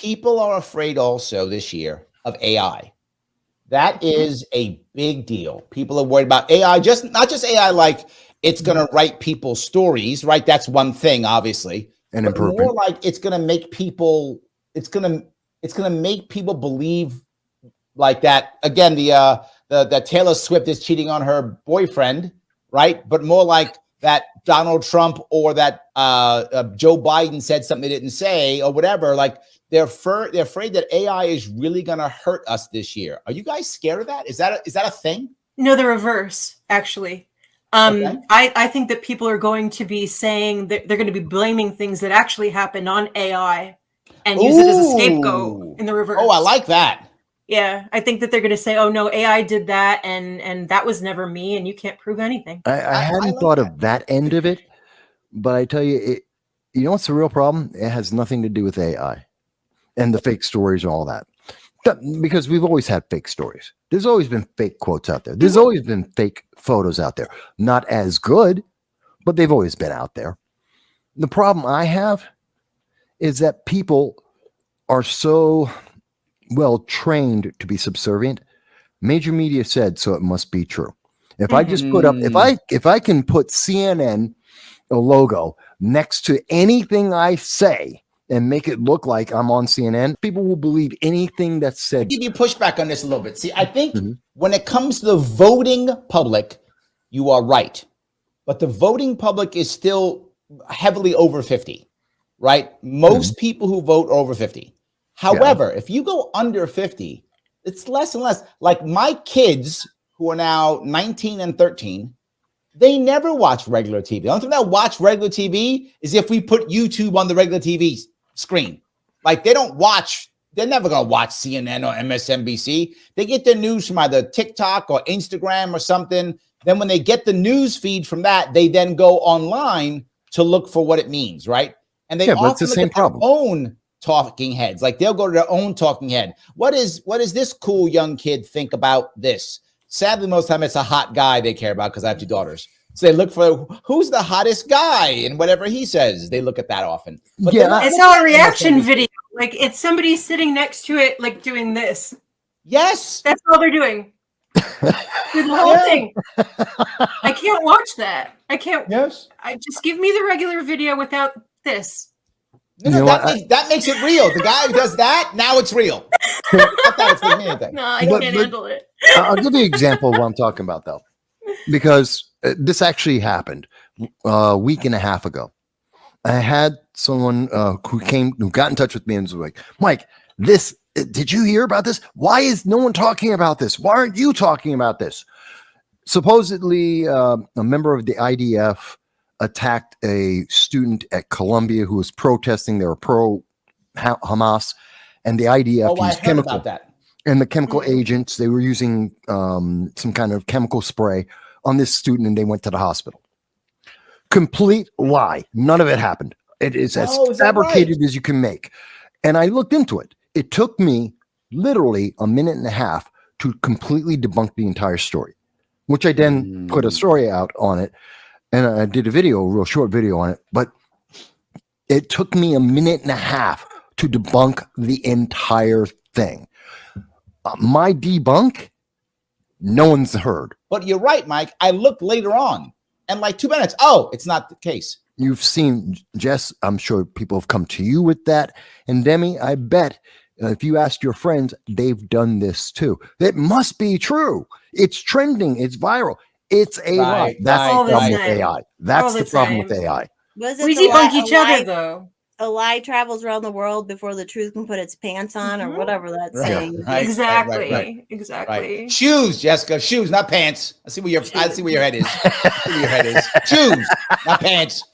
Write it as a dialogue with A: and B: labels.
A: people are afraid also this year of AI. That is a big deal. People are worried about AI, not just AI like it's going to write people's stories, right? That's one thing, obviously,
B: and
A: but
B: improvement.
A: more like it's going to make people. It's going to make people believe like that. Again, the Taylor Swift is cheating on her boyfriend, right? But more like that Donald Trump or that Joe Biden said something they didn't say or whatever. Like they're afraid that AI is really going to hurt us this year. Are you guys scared of that? Is that a thing?
C: No, the reverse, actually.
A: Okay.
C: I think that people are going to be saying that they're going to be blaming things that actually happened on AI and use it as a scapegoat in the reverse.
A: Oh, I like that.
C: Yeah, I think that they're going to say, "Oh no, AI did that, and that was never me, and you can't prove anything."
B: I hadn't thought of that end of it, but I tell you, you know what's the real problem? It has nothing to do with AI and the fake stories and all that. Because we've always had fake stories. There's always been fake quotes out there. There's always been fake photos out there. Not as good, but they've always been out there. The problem I have is that people are so well trained to be subservient. Major media said so, it must be true. If I just put up, if I can put CNN a logo next to anything I say and make it look like I'm on CNN, people will believe anything that's said.
A: I'll give you pushback on this a little bit. See, I think when it comes to the voting public, you are right, but the voting public is still heavily over 50, right? Most people who vote are over 50. However, if you go under 50, it's less and less. Like my kids who are now 19 and 13, they never watch regular TV. The only thing that watch regular TV is if we put YouTube on the regular TV screen. Like they're never going to watch CNN or MSNBC. They get their news from either TikTok or Instagram or something. Then when they get the news feed from that, they then go online to look for what it means, right? And they often look at their own talking heads. Like they'll go to their own talking head. What does this cool young kid think about this? Sadly, most of the time it's a hot guy they care about because I have 2 daughters. So they look for who's the hottest guy and whatever he says. They look at that often. But
C: I saw a reaction video. Like it's somebody sitting next to it, like doing this.
A: Yes.
C: That's all they're doing. The whole thing. I can't watch that. I can't.
A: Yes.
C: Just give me the regular video without this.
A: No, that makes it real. The guy who does that, now it's real. I thought it's like anything.
C: No, I can't handle it.
B: I'll give you an example of what I'm talking about, though, because this actually happened a week and a half ago. I had someone who got in touch with me and was like, Mike, did you hear about this? Why is no one talking about this? Why aren't you talking about this? Supposedly, a member of the IDF attacked a student at Columbia who was protesting. They were pro-Hamas, and the IDF used chemical. About that. And the chemical agents, they were using some kind of chemical spray on this student, and they went to the hospital. Complete lie. None of it happened. It is as fabricated as you can make. And I looked into it. It took me literally a minute and a half to completely debunk the entire story, which I then put a story out on it. And I did a real short video on it, but it took me a minute and a half to debunk the entire thing. My debunk, no one's heard.
A: But you're right, Mike. I looked later on and like 2 minutes. Oh, it's not the case.
B: You've seen, Jess, I'm sure people have come to you with that. And Demi, I bet if you ask your friends, they've done this too. It must be true. It's trending. It's viral. It's a lie. That's the problem with AI. That's the problem with AI.
C: We debunk each other, though.
D: A lie travels around the world before the truth can put its pants on, or whatever that's saying.
A: Right,
C: exactly.
A: Right. Shoes, Jessica. Shoes, not pants. I see where your head is. Shoes, not pants.